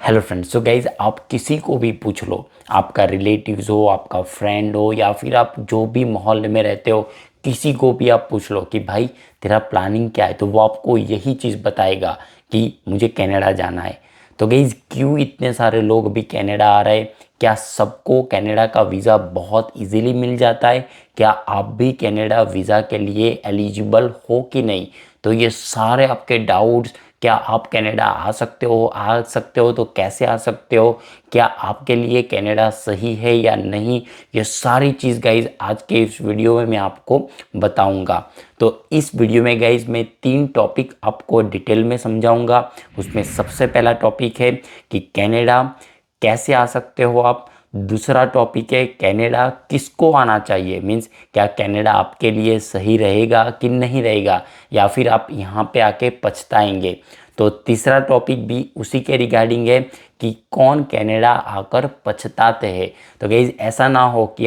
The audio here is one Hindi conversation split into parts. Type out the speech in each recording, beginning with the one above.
Hello friends. सो गाइज, आप किसी को भी पूछ लो, आपका रिलेटिव्स हो, आपका फ्रेंड हो, या फिर आप जो भी माहौल में रहते हो, किसी को भी आप पूछ लो कि भाई तेरा प्लानिंग क्या है, तो वो आपको यही चीज़ बताएगा कि मुझे कनाडा जाना है। तो गाइज, क्यों इतने सारे लोग भी कनाडा आ रहे हैं? क्या सबको कनाडा का वीज़ा बहुत इजीली मिल जाता है? क्या आप भी कनाडा वीज़ा के लिए एलिजिबल हो कि नहीं? तो ये सारे आपके डाउट्स, क्या आप कनाडा आ सकते हो तो कैसे आ सकते हो, क्या आपके लिए कनाडा सही है या नहीं, ये सारी चीज़ गाइज आज के इस वीडियो में मैं आपको बताऊंगा। तो इस वीडियो में गाइज मैं 3 टॉपिक आपको डिटेल में समझाऊंगा। उसमें सबसे पहला टॉपिक है कि कनाडा कैसे आ सकते हो आप। दूसरा टॉपिक है कनाडा किसको आना चाहिए, मीन्स क्या कनाडा आपके लिए सही रहेगा कि नहीं रहेगा, या फिर आप यहाँ पे आके पछताएंगे। तो तीसरा टॉपिक भी उसी के रिगार्डिंग है कि कौन कनाडा आकर पछताते हैं। तो गाइज, ऐसा ना हो कि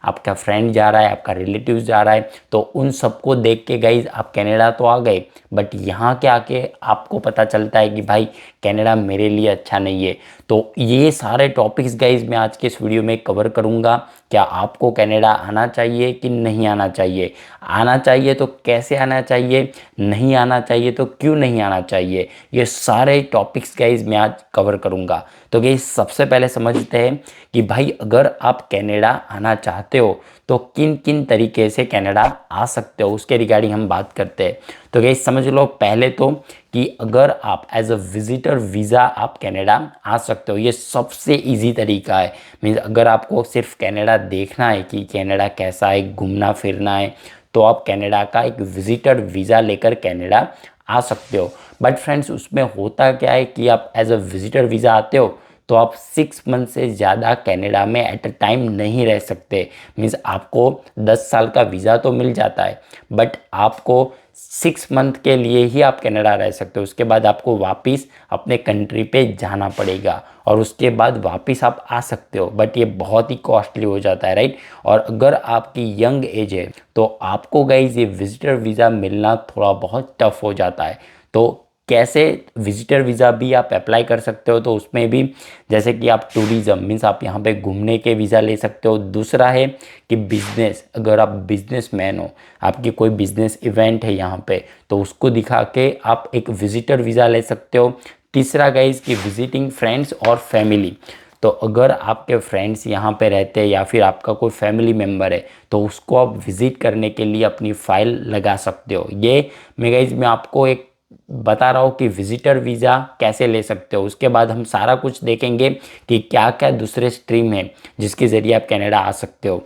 आपका फ्रेंड जा रहा है, आपका रिलेटिव जा रहा है, तो उन सबको देख के गाइज आप कनाडा तो आ गए, बट यहाँ के आके आपको पता चलता है कि भाई कनाडा मेरे लिए अच्छा नहीं है। तो ये सारे टॉपिक्स गाइज मैं आज के इस वीडियो में कवर करूँगा। क्या आपको कनाडा आना चाहिए कि नहीं आना चाहिए, आना चाहिए तो कैसे आना चाहिए, नहीं आना चाहिए तो क्यों नहीं आना चाहिए, ये सारे टॉपिक्स गाइज मैं आज कवर करूँगा। तो गाइज, सबसे पहले समझते हैं कि भाई अगर आप कनाडा आना चाहते हो तो किन किन तरीके से कनाडा आ सकते हो, उसके रिगार्डिंग हम बात करते हैं। तो गाइज समझ लो, पहले तो कि अगर आप एज अ विजिटर वीज़ा आप कनाडा आ सकते हो, ये सबसे इजी तरीका है। मीन्स अगर आपको सिर्फ कनाडा देखना है कि कनाडा कैसा है, घूमना फिरना है, तो आप कनाडा का एक विजिटर वीज़ा लेकर कनाडा आ सकते हो। बट फ्रेंड्स, उसमें होता क्या है कि आप एज अ विजिटर वीज़ा आते हो तो आप 6 मंथ से ज़्यादा कनाडा में एट अ टाइम नहीं रह सकते। मीन्स आपको 10 साल का वीज़ा तो मिल जाता है, बट आपको 6 मंथ के लिए ही आप कनाडा रह सकते हो। उसके बाद आपको वापस अपने कंट्री पे जाना पड़ेगा और उसके बाद वापस आप आ सकते हो, बट ये बहुत ही कॉस्टली हो जाता है, राइट। और अगर आपकी यंग एज है तो आपको गाइज ये विजिटर वीज़ा मिलना थोड़ा बहुत टफ हो जाता है। तो कैसे विजिटर वीज़ा भी आप अप्लाई कर सकते हो, तो उसमें भी जैसे कि आप टूरिज़्म मीन्स आप यहाँ पे घूमने के वीज़ा ले सकते हो। दूसरा है कि बिजनेस, अगर आप बिजनेस मैन हो, आपकी कोई बिजनेस इवेंट है यहाँ पे, तो उसको दिखा के आप एक विजिटर वीज़ा ले सकते हो। तीसरा गाइज कि विजिटिंग फ्रेंड्स और फैमिली, तो अगर आपके फ्रेंड्स यहाँ पे रहते हैं या फिर आपका कोई फैमिली मेम्बर है तो उसको आप विज़िट करने के लिए अपनी फ़ाइल लगा सकते हो। ये मैं आपको एक बता रहा हूँ कि विजिटर वीज़ा कैसे ले सकते हो। उसके बाद हम सारा कुछ देखेंगे कि क्या क्या दूसरे स्ट्रीम है जिसके ज़रिए आप कनाडा आ सकते हो।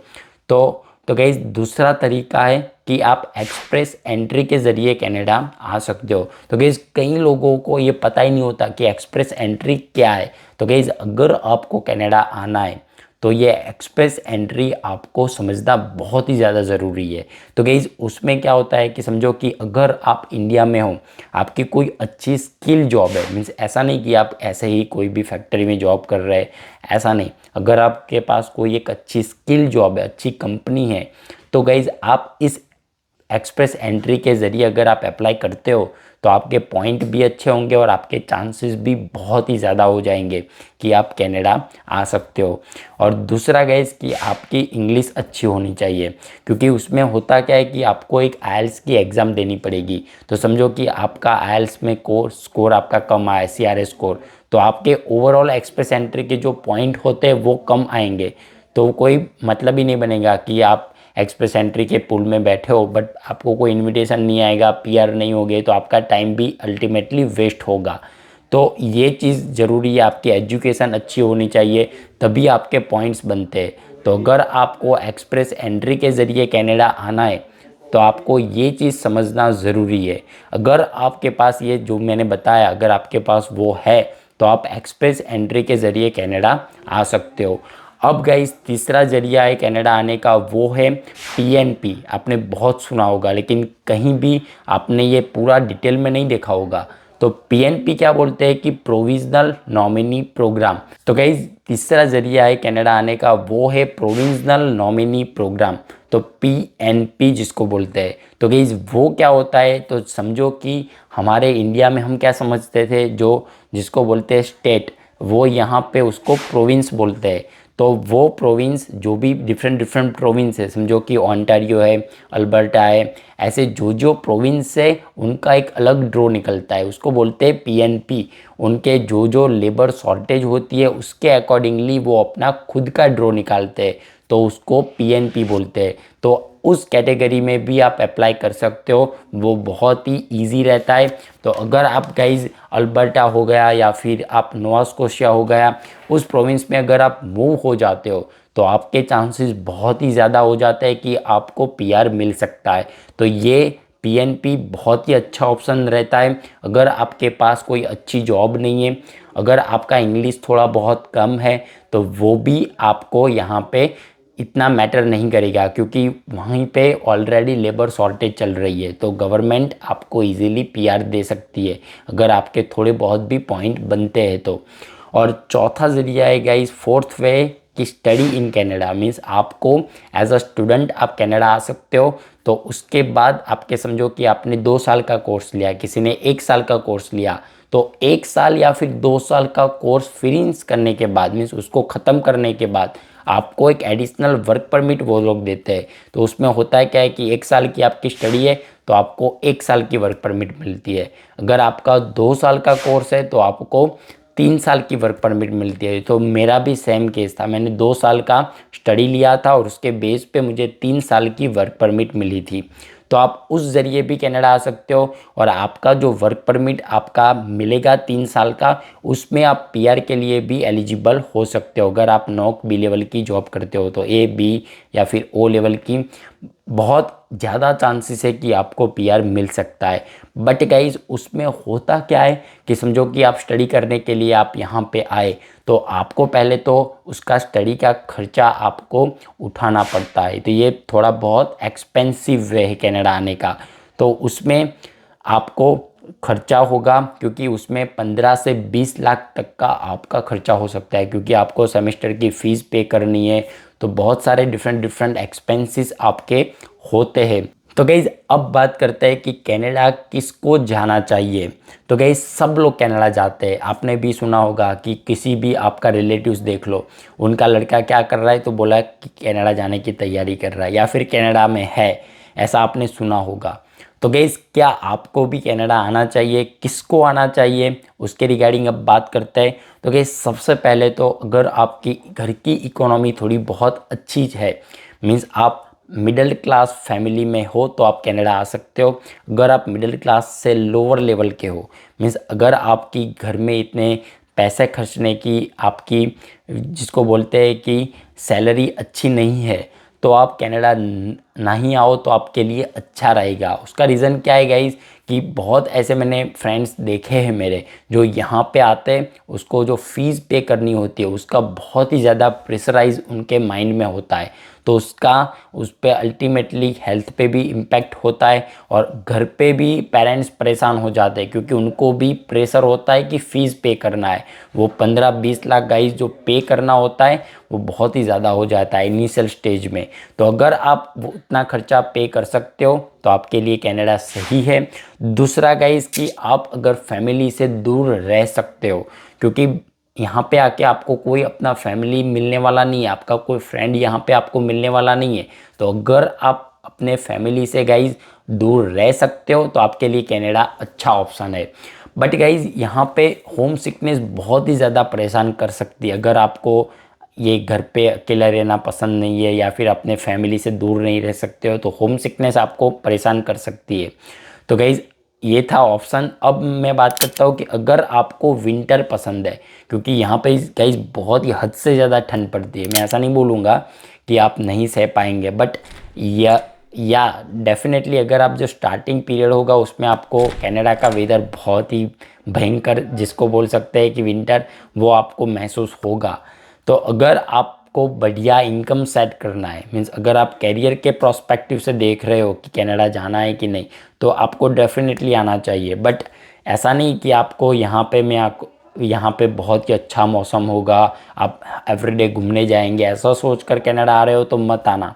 तो गाइस, दूसरा तरीका है कि आप एक्सप्रेस एंट्री के ज़रिए कनाडा आ सकते हो। तो गाइस, कई लोगों को ये पता ही नहीं होता कि एक्सप्रेस एंट्री क्या है। तो गाइस, अगर आपको कनाडा आना है तो ये एक्सप्रेस एंट्री आपको समझना बहुत ही ज़्यादा ज़रूरी है। तो गाइस, उसमें क्या होता है कि समझो कि अगर आप इंडिया में हो, आपकी कोई अच्छी स्किल जॉब है, मीन्स ऐसा नहीं कि आप ऐसे ही कोई भी फैक्ट्री में जॉब कर रहे हैं, ऐसा नहीं। अगर आपके पास कोई एक अच्छी स्किल जॉब है, अच्छी कंपनी है, तो गाइज आप इस एक्सप्रेस एंट्री के ज़रिए अगर आप अप्लाई करते हो तो आपके पॉइंट भी अच्छे होंगे और आपके चांसेस भी बहुत ही ज़्यादा हो जाएंगे कि आप कनाडा आ सकते हो। और दूसरा गाइस कि आपकी इंग्लिश अच्छी होनी चाहिए, क्योंकि उसमें होता क्या है कि आपको एक आइल्स की एग्ज़ाम देनी पड़ेगी। तो समझो कि आपका आइल्स में स्कोर आपका कम आया, CRA स्कोर, तो आपके ओवरऑल एक्सप्रेस एंट्री के जो पॉइंट होते हैं वो कम आएंगे। तो कोई मतलब ही नहीं बनेगा कि आप एक्सप्रेस एंट्री के पूल में बैठे हो बट आपको कोई इनविटेशन नहीं आएगा, PR नहीं होगे, तो आपका टाइम भी अल्टीमेटली वेस्ट होगा। तो ये चीज़ ज़रूरी है, आपकी एजुकेशन अच्छी होनी चाहिए, तभी आपके पॉइंट्स बनते हैं। तो अगर आपको एक्सप्रेस एंट्री के ज़रिए कनाडा आना है तो आपको ये चीज़ समझना ज़रूरी है। अगर आपके पास ये जो मैंने बताया, अगर आपके पास वो है, तो आप एक्सप्रेस एंट्री के ज़रिए कनाडा आ सकते हो। अब गाइस, तीसरा जरिया है कनाडा आने का, वो है PNP। आपने बहुत सुना होगा लेकिन कहीं भी आपने ये पूरा डिटेल में नहीं देखा होगा। तो PNP क्या बोलते हैं कि प्रोविजनल नॉमिनी प्रोग्राम। तो गाइस, तीसरा जरिया है कनाडा आने का, वो है प्रोविजनल नॉमिनी प्रोग्राम। तो PNP जिसको बोलते हैं, तो गाइस वो क्या होता है, तो समझो कि हमारे इंडिया में हम क्या समझते थे, जो जिसको बोलते हैं स्टेट, वो यहाँ पे उसको प्रोविंस बोलते हैं। तो वो प्रोविंस जो भी डिफरेंट डिफरेंट प्रोविंस है, समझो कि ओंटारियो है, अल्बर्टा है, ऐसे जो जो प्रोविंस है उनका एक अलग ड्रॉ निकलता है, उसको बोलते हैं पीएनपी। उनके जो जो लेबर शॉर्टेज होती है उसके अकॉर्डिंगली वो अपना खुद का ड्रॉ निकालते हैं, तो उसको पीएनपी बोलते हैं। तो उस कैटेगरी में भी आप अप्लाई कर सकते हो, वो बहुत ही इजी रहता है। तो अगर आप गाइज अल्बर्टा हो गया या फिर आप नोवा स्कोशिया हो गया, उस प्रोविंस में अगर आप मूव हो जाते हो तो आपके चांसेस बहुत ही ज़्यादा हो जाता है कि आपको पीआर मिल सकता है। तो ये पीएनपी बहुत ही अच्छा ऑप्शन रहता है अगर आपके पास कोई अच्छी जॉब नहीं है, अगर आपका इंग्लिश थोड़ा बहुत कम है, तो वो भी आपको यहाँ पे इतना मैटर नहीं करेगा, क्योंकि वहीं पे ऑलरेडी लेबर शॉर्टेज चल रही है। तो गवर्नमेंट आपको इजीली पीआर दे सकती है अगर आपके थोड़े बहुत भी पॉइंट बनते हैं तो। और चौथा ज़रिया है गाइस, फोर्थ वे, कि स्टडी इन कनाडा। मीन्स आपको एज अ स्टूडेंट आप कनाडा आ सकते हो। तो उसके बाद आपके समझो कि आपने 2 साल का कोर्स लिया, किसी ने 1 साल का कोर्स लिया, तो 1 साल या फिर 2 साल का कोर्स फिनिश करने के बाद, मीन्स उसको ख़त्म करने के बाद आपको एक एडिशनल वर्क परमिट वो लोग देते हैं। तो उसमें होता है क्या है कि 1 साल की आपकी स्टडी है तो आपको 1 साल की वर्क परमिट मिलती है। अगर आपका 2 साल का कोर्स है तो आपको 3 साल की वर्क परमिट मिलती है। तो मेरा भी सेम केस था, मैंने 2 साल का स्टडी लिया था और उसके बेस पे मुझे 3 साल की वर्क परमिट मिली थी। तो आप उस ज़रिए भी कनाडा आ सकते हो, और आपका जो वर्क परमिट आपका मिलेगा 3 साल का, उसमें आप पीआर के लिए भी एलिजिबल हो सकते हो अगर आप नॉक बी लेवल की जॉब करते हो। तो ए बी या फिर ओ लेवल की बहुत ज़्यादा चांसेस है कि आपको पीआर मिल सकता है। बट गाइज उसमें होता क्या है कि समझो कि आप स्टडी करने के लिए आप यहाँ पे आए, तो आपको पहले तो उसका स्टडी का खर्चा आपको उठाना पड़ता है। तो ये थोड़ा बहुत एक्सपेंसिव वे है कनाडा आने का। तो उसमें आपको खर्चा होगा, क्योंकि उसमें 15 से 20 लाख तक का आपका खर्चा हो सकता है, क्योंकि आपको सेमेस्टर की फ़ीस पे करनी है। तो बहुत सारे डिफरेंट डिफरेंट एक्सपेंसेस आपके होते हैं। तो गाइज़ अब बात करते हैं कि कनाडा किसको जाना चाहिए। तो गाइज़ सब लोग कनाडा जाते हैं। आपने भी सुना होगा कि किसी भी आपका रिलेटिव्स देख लो, उनका लड़का क्या कर रहा है तो बोला कि कनाडा जाने की तैयारी कर रहा है या फिर कनाडा में है, ऐसा आपने सुना होगा। तो गाइज़ क्या आपको भी कनाडा आना चाहिए, किसको आना चाहिए, उसके रिगार्डिंग अब बात करते हैं। तो गाइज़ सबसे पहले तो अगर आपकी घर की इकोनॉमी थोड़ी बहुत अच्छी है, मीन्स आप मिडिल क्लास फैमिली में हो, तो आप कनाडा आ सकते हो। अगर आप मिडिल क्लास से लोअर लेवल के हो, मीन्स अगर आपकी घर में इतने पैसे खर्चने की आपकी, जिसको बोलते हैं कि सैलरी अच्छी नहीं है, तो आप कनाडा नहीं आओ तो आपके लिए अच्छा रहेगा। उसका रीज़न क्या है गाइस, कि बहुत ऐसे मैंने फ्रेंड्स देखे हैं मेरे, जो यहाँ पे आते हैं, उसको जो फ़ीस पे करनी होती है उसका बहुत ही ज़्यादा प्रेशराइज उनके माइंड में होता है। तो उसका उस पर अल्टीमेटली हेल्थ पे भी इम्पैक्ट होता है, और घर पे भी पेरेंट्स परेशान हो जाते हैं, क्योंकि उनको भी प्रेशर होता है कि फ़ीस पे करना है। वो 15-20 लाख गाइस जो पे करना होता है वो बहुत ही ज़्यादा हो जाता है इनिशियल स्टेज में। तो अगर आप वो उतना खर्चा पे कर सकते हो तो आपके लिए कनाडा सही है। दूसरा गाइस कि आप अगर फैमिली से दूर रह सकते हो, क्योंकि यहाँ पे आके आपको कोई अपना फैमिली मिलने वाला नहीं है, आपका कोई फ्रेंड यहाँ पे आपको मिलने वाला नहीं है। तो अगर आप अपने फैमिली से गाइज दूर रह सकते हो तो आपके लिए कनाडा अच्छा ऑप्शन है। बट गाइज यहाँ पे होम सिकनेस बहुत ही ज़्यादा परेशान कर सकती है। अगर आपको ये घर पे अकेला रहना पसंद नहीं है या फिर अपने फैमिली से दूर नहीं रह सकते हो, तो होम सिकनेस आपको परेशान कर सकती है। तो गाइज ये था ऑप्शन। अब मैं बात करता हूँ कि अगर आपको विंटर पसंद है, क्योंकि यहाँ पे गाइज बहुत ही हद से ज़्यादा ठंड पड़ती है। मैं ऐसा नहीं बोलूँगा कि आप नहीं सह पाएंगे, बट या डेफिनेटली अगर आप जो स्टार्टिंग पीरियड होगा उसमें आपको कनाडा का वेदर बहुत ही भयंकर, जिसको बोल सकते हैं कि विंटर, वो आपको महसूस होगा। तो अगर आपको बढ़िया इनकम सेट करना है, मीन्स अगर आप कैरियर के प्रोस्पेक्टिव से देख रहे हो कि कनाडा जाना है कि नहीं, तो आपको डेफिनेटली आना चाहिए। बट ऐसा नहीं कि आपको यहाँ पे बहुत ही अच्छा मौसम होगा, आप एवरीडे घूमने जाएंगे, ऐसा सोच कर कनाडा आ रहे हो तो मत आना।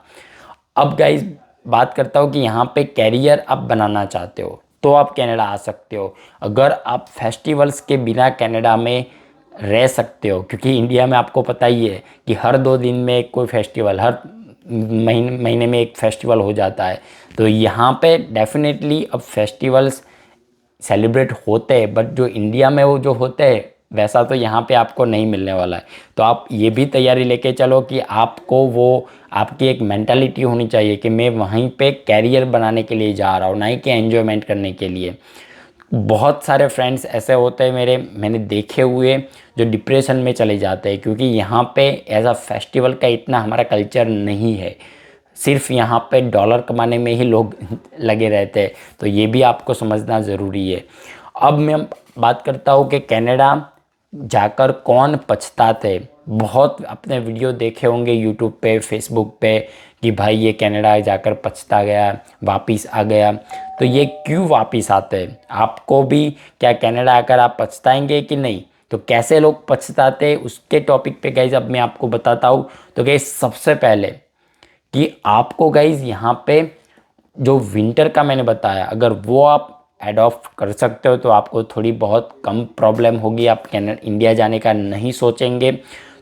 अब गाइज बात करता हूँ कि यहाँ पे कैरियर आप बनाना चाहते हो तो आप कनाडा आ सकते हो। अगर आप फेस्टिवल्स के बिना कनाडा में रह सकते हो, क्योंकि इंडिया में आपको पता ही है कि हर 2 दिन में कोई फेस्टिवल, हर महीने महीने में एक फेस्टिवल हो जाता है। तो यहाँ पे डेफिनेटली अब फेस्टिवल्स सेलिब्रेट होते हैं, बट जो इंडिया में वो जो होते हैं वैसा तो यहाँ पे आपको नहीं मिलने वाला है। तो आप ये भी तैयारी लेके चलो कि आपको वो, आपकी एक मेंटालिटी होनी चाहिए कि मैं वहीं पे कैरियर बनाने के लिए जा रहा हूँ, ना ही कि एंजॉयमेंट करने के लिए। बहुत सारे फ्रेंड्स ऐसे होते हैं मैंने देखे हुए जो डिप्रेशन में चले जाते हैं, क्योंकि यहाँ पे एज अ फेस्टिवल का इतना हमारा कल्चर नहीं है। सिर्फ यहाँ पे डॉलर कमाने में ही लोग लगे रहते हैं। तो ये भी आपको समझना ज़रूरी है। अब मैं बात करता हूँ कि कनाडा जाकर कौन पछताते। बहुत अपने वीडियो देखे होंगे यूट्यूब पे, फेसबुक पे कि भाई ये कनाडा जाकर पछता गया, वापिस आ गया। तो ये क्यों वापिस आते हैं? आपको भी क्या कनाडा आकर आप पछताएंगे कि नहीं? तो कैसे लोग पछताते उसके टॉपिक पे गाइज अब मैं आपको बताता हूँ। तो गाइज सबसे पहले कि आपको गाइज यहाँ पे जो विंटर का मैंने बताया, अगर वो आप एडॉप्ट कर सकते हो तो आपको थोड़ी बहुत कम प्रॉब्लम होगी, आप इंडिया जाने का नहीं सोचेंगे।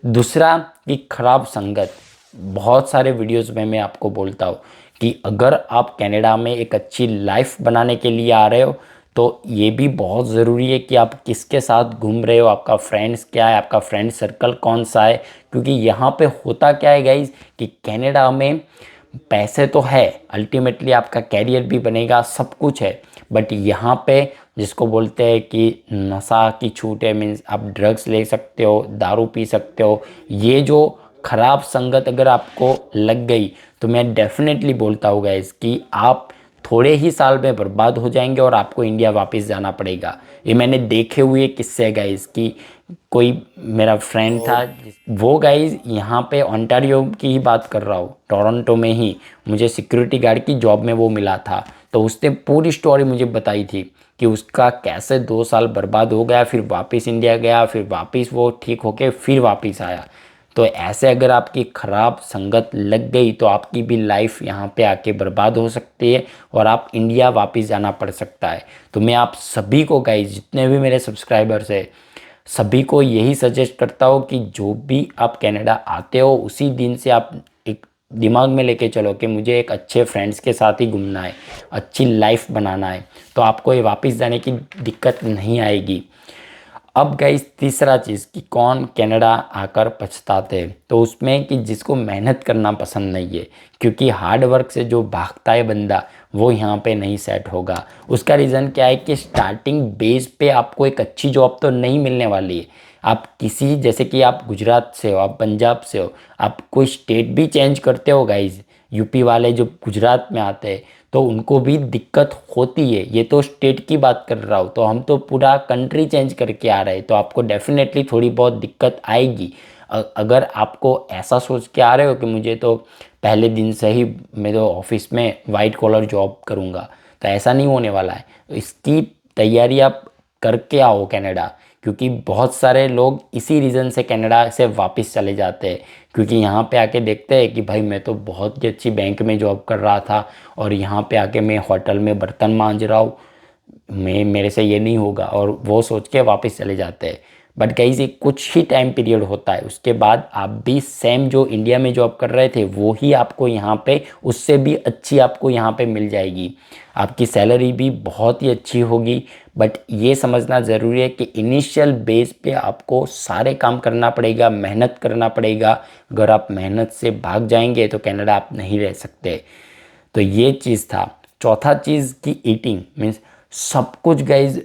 दूसरा कि खराब संगत, बहुत सारे वीडियोस में मैं आपको बोलता हूँ कि अगर आप कनाडा में एक अच्छी लाइफ बनाने के लिए आ रहे हो तो ये भी बहुत ज़रूरी है कि आप किसके साथ घूम रहे हो, आपका फ्रेंड्स क्या है, आपका फ्रेंड सर्कल कौन सा है। क्योंकि यहाँ पे होता क्या है गाइज कि कनाडा में पैसे तो है, अल्टीमेटली आपका कैरियर भी बनेगा, सब कुछ है, बट यहाँ पे जिसको बोलते हैं कि नशा की छूट है, मीन्स आप ड्रग्स ले सकते हो, दारू पी सकते हो। ये जो खराब संगत अगर आपको लग गई तो मैं डेफिनेटली बोलता हूँ गाइस कि आप थोड़े ही साल में बर्बाद हो जाएंगे और आपको इंडिया वापस जाना पड़ेगा। ये मैंने देखे हुए किस्से गाइस कि कोई मेरा फ्रेंड था, वो गाइज यहाँ पे ओंटारियो की ही बात कर रहा हूँ, टोरंटो में ही मुझे सिक्योरिटी गार्ड की जॉब में वो मिला था। तो उसने पूरी स्टोरी मुझे बताई थी कि उसका कैसे 2 साल बर्बाद हो गया, फिर वापस इंडिया गया, फिर वापस वो ठीक होके फिर वापस आया। तो ऐसे अगर आपकी ख़राब संगत लग गई तो आपकी भी लाइफ यहाँ पे आके बर्बाद हो सकती है और आप इंडिया वापस जाना पड़ सकता है। तो मैं आप सभी को गाइज, जितने भी मेरे सब्सक्राइबर्स है, सभी को यही सजेस्ट करता हूँ कि जो भी आप कनाडा आते हो उसी दिन से आप एक दिमाग में लेके चलो कि मुझे एक अच्छे फ्रेंड्स के साथ ही घूमना है, अच्छी लाइफ बनाना है, तो आपको ये वापस जाने की दिक्कत नहीं आएगी। अब गाइस तीसरा चीज़ कि कौन कनाडा आकर पछताते हैं, तो उसमें कि जिसको मेहनत करना पसंद नहीं है, क्योंकि हार्ड वर्क से जो भागता है बंदा वो यहाँ पे नहीं सेट होगा। उसका रीज़न क्या है कि स्टार्टिंग बेस पे आपको एक अच्छी जॉब तो नहीं मिलने वाली है। आप किसी, जैसे कि आप गुजरात से हो, आप पंजाब से हो, आप कोई स्टेट भी चेंज करते हो गाइज, यूपी वाले जो गुजरात में आते हैं तो उनको भी दिक्कत होती है। ये तो स्टेट की बात कर रहा हूँ, तो हम तो पूरा कंट्री चेंज करके आ रहे हैं, तो आपको डेफिनेटली थोड़ी बहुत दिक्कत आएगी। अगर आपको ऐसा सोच के आ रहे हो कि मुझे तो पहले दिन से ही मैं तो ऑफिस में वाइट कॉलर जॉब करूँगा, तो ऐसा नहीं होने वाला है। तो इसकी तैयारी आप करके आओ कनाडा, क्योंकि बहुत सारे लोग इसी रीज़न से कनाडा से वापस चले जाते हैं, क्योंकि यहाँ पे आके देखते हैं कि भाई मैं तो बहुत ही अच्छी बैंक में जॉब कर रहा था और यहाँ पे आके मैं होटल में बर्तन मांज रहा हूँ, मेरे से ये नहीं होगा, और वो सोच के वापस चले जाते हैं। बट गाइस ये कुछ ही टाइम पीरियड होता है, उसके बाद आप भी सेम जो इंडिया में जॉब कर रहे थे वो ही आपको यहाँ पे, उससे भी अच्छी आपको यहाँ पे मिल जाएगी, आपकी सैलरी भी बहुत ही अच्छी होगी। बट ये समझना ज़रूरी है कि इनिशियल बेस पे आपको सारे काम करना पड़ेगा, मेहनत करना पड़ेगा। अगर आप मेहनत से भाग जाएंगे तो कनाडा आप नहीं रह सकते। तो ये चीज़ था। चौथा चीज़ की ईटिंग मीन्स सब कुछ गाइज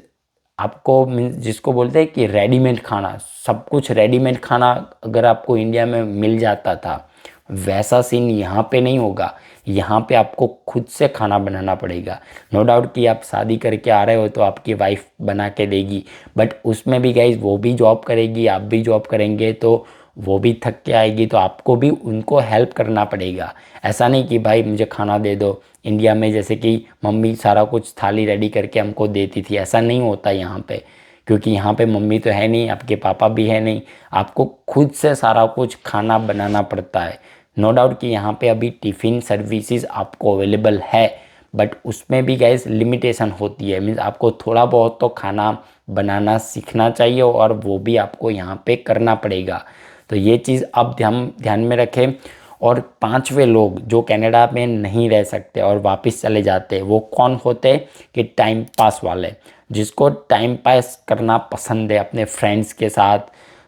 आपको, मीन्स जिसको बोलते हैं कि रेडीमेड खाना, सब कुछ रेडीमेड खाना अगर आपको इंडिया में मिल जाता था वैसा सीन यहाँ पे नहीं होगा। यहाँ पे आपको खुद से खाना बनाना पड़ेगा। नो डाउट कि आप शादी करके आ रहे हो तो आपकी वाइफ बना के देगी, बट उसमें भी गाइज वो भी जॉब करेगी, आप भी जॉब करेंगे, तो वो भी थक के आएगी, तो आपको भी उनको हेल्प करना पड़ेगा। ऐसा नहीं कि भाई मुझे खाना दे दो, इंडिया में जैसे कि मम्मी सारा कुछ थाली रेडी करके हमको देती थी, ऐसा नहीं होता यहाँ पे, क्योंकि यहाँ पे मम्मी तो है नहीं, आपके पापा भी है नहीं, आपको खुद से सारा कुछ खाना बनाना पड़ता है। नो डाउट कि यहाँ पे अभी टिफ़िन सर्विसेज आपको अवेलेबल है, बट उसमें भी गाइस लिमिटेशन होती है। मीन्स आपको थोड़ा बहुत तो खाना बनाना सीखना चाहिए और वो भी आपको यहाँ पे करना पड़ेगा। तो ये चीज़ आप ध्यान में रखें। और पांचवे लोग जो कनाडा में नहीं रह सकते और वापस चले जाते हैं वो कौन होते हैं कि टाइम पास वाले, जिसको टाइम पास करना पसंद है अपने फ्रेंड्स के साथ।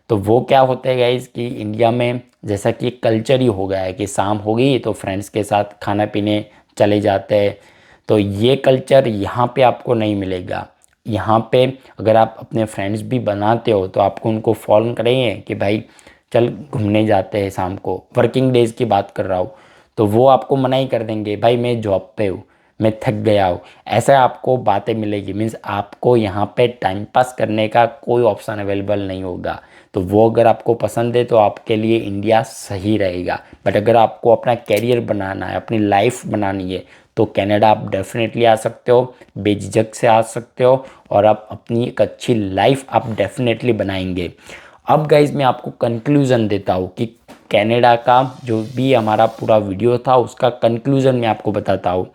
तो वो क्या होते हैं गाइस कि इंडिया में जैसा कि कल्चर ही हो गया है कि शाम हो गई तो फ्रेंड्स के साथ खाना पीने चले जाते हैं। तो ये कल्चर यहाँ पे आपको नहीं मिलेगा। यहाँ पे अगर आप अपने फ्रेंड्स भी बनाते हो तो आपको उनको फ़ोन करेंगे कि भाई चल घूमने जाते हैं शाम को, वर्किंग डेज की बात कर रहा हूँ, तो वो आपको मना ही कर देंगे, भाई मैं जॉब पे हूँ, मैं थक गया हूँ। ऐसा आपको बातें मिलेगी। मीन्स आपको यहाँ पे टाइम पास करने का कोई ऑप्शन अवेलेबल नहीं होगा। तो वो अगर आपको पसंद है तो आपके लिए इंडिया सही रहेगा। बट अगर आपको अपना कैरियर बनाना है, अपनी लाइफ बनानी है, तो कनाडा आप डेफिनेटली आ सकते हो, बेझिझक से आ सकते हो और आप अपनी एक अच्छी लाइफ आप डेफिनेटली बनाएंगे। अब गाइज मैं आपको कंक्लूज़न देता हूँ कि कनाडा का जो भी हमारा पूरा वीडियो था उसका कंक्लूज़न मैं आपको बताता हूँ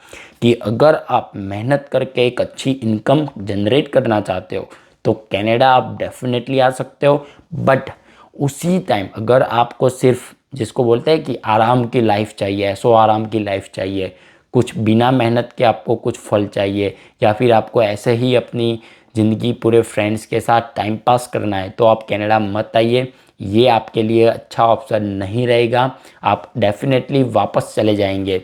कि अगर आप मेहनत करके एक अच्छी इनकम जनरेट करना चाहते हो तो कनाडा आप डेफिनेटली आ सकते हो। बट उसी टाइम अगर आपको सिर्फ जिसको बोलते हैं कि आराम की लाइफ चाहिए, ऐसो आराम की लाइफ चाहिए, कुछ बिना मेहनत के आपको कुछ फल चाहिए, या फिर आपको ऐसे ही अपनी ज़िंदगी पूरे फ्रेंड्स के साथ टाइम पास करना है, तो आप कनाडा मत आइए। ये आपके लिए अच्छा ऑप्शन नहीं रहेगा। आप डेफिनेटली वापस चले जाएंगे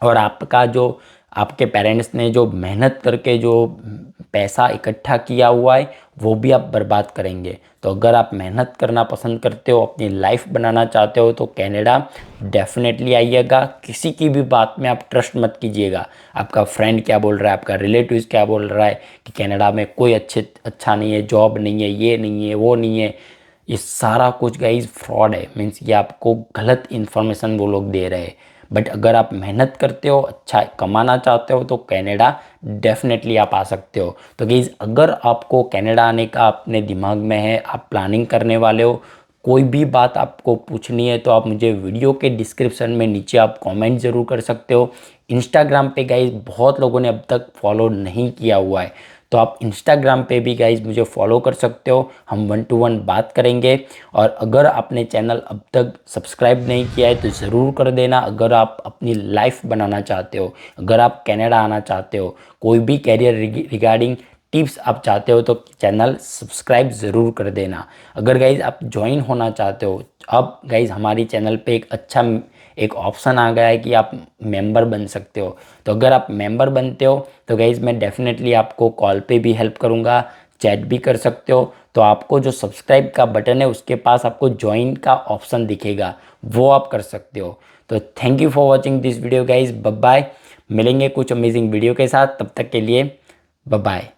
और आपका जो आपके पेरेंट्स ने जो मेहनत करके जो पैसा इकट्ठा किया हुआ है वो भी आप बर्बाद करेंगे। तो अगर आप मेहनत करना पसंद करते हो, अपनी लाइफ बनाना चाहते हो, तो कनाडा डेफिनेटली आइएगा। किसी की भी बात में आप ट्रस्ट मत कीजिएगा। आपका फ्रेंड क्या बोल रहा है, आपका रिलेटिव्स क्या बोल रहा है कि कनाडा में कोई अच्छा नहीं है, जॉब नहीं है, ये नहीं है, वो नहीं है, ये सारा कुछ गाइस फ्रॉड है। मीन्स ये आपको गलत इन्फॉर्मेशन वो लोग दे रहे हैं। बट अगर आप मेहनत करते हो, अच्छा कमाना चाहते हो, तो कनाडा डेफिनेटली आप आ सकते हो। तो गाइस अगर आपको कनाडा आने का अपने दिमाग में है, आप प्लानिंग करने वाले हो, कोई भी बात आपको पूछनी है तो आप मुझे वीडियो के डिस्क्रिप्शन में नीचे आप कमेंट ज़रूर कर सकते हो। इंस्टाग्राम पे गाइस बहुत लोगों ने अब तक फॉलो नहीं किया हुआ है, तो आप इंस्टाग्राम पे भी गाइज मुझे फॉलो कर सकते हो। हम 1 to 1 बात करेंगे। और अगर आपने चैनल अब तक सब्सक्राइब नहीं किया है तो ज़रूर कर देना। अगर आप अपनी लाइफ बनाना चाहते हो, अगर आप कनाडा आना चाहते हो, कोई भी कैरियर रिगार्डिंग टिप्स आप चाहते हो, तो चैनल सब्सक्राइब ज़रूर कर देना। अगर गाइज आप ज्वाइन होना चाहते हो, अब गाइज हमारी चैनल पे एक ऑप्शन आ गया है कि आप मेंबर बन सकते हो। तो अगर आप मेंबर बनते हो तो गाइज़ मैं डेफिनेटली आपको कॉल पे भी हेल्प करूँगा, चैट भी कर सकते हो। तो आपको जो सब्सक्राइब का बटन है उसके पास आपको ज्वाइन का ऑप्शन दिखेगा, वो आप कर सकते हो। तो thank you for watching this video guys, bye bye. मिलेंगे कुछ अमेजिंग वीडियो के साथ, तब तक के लिए बाय बाय।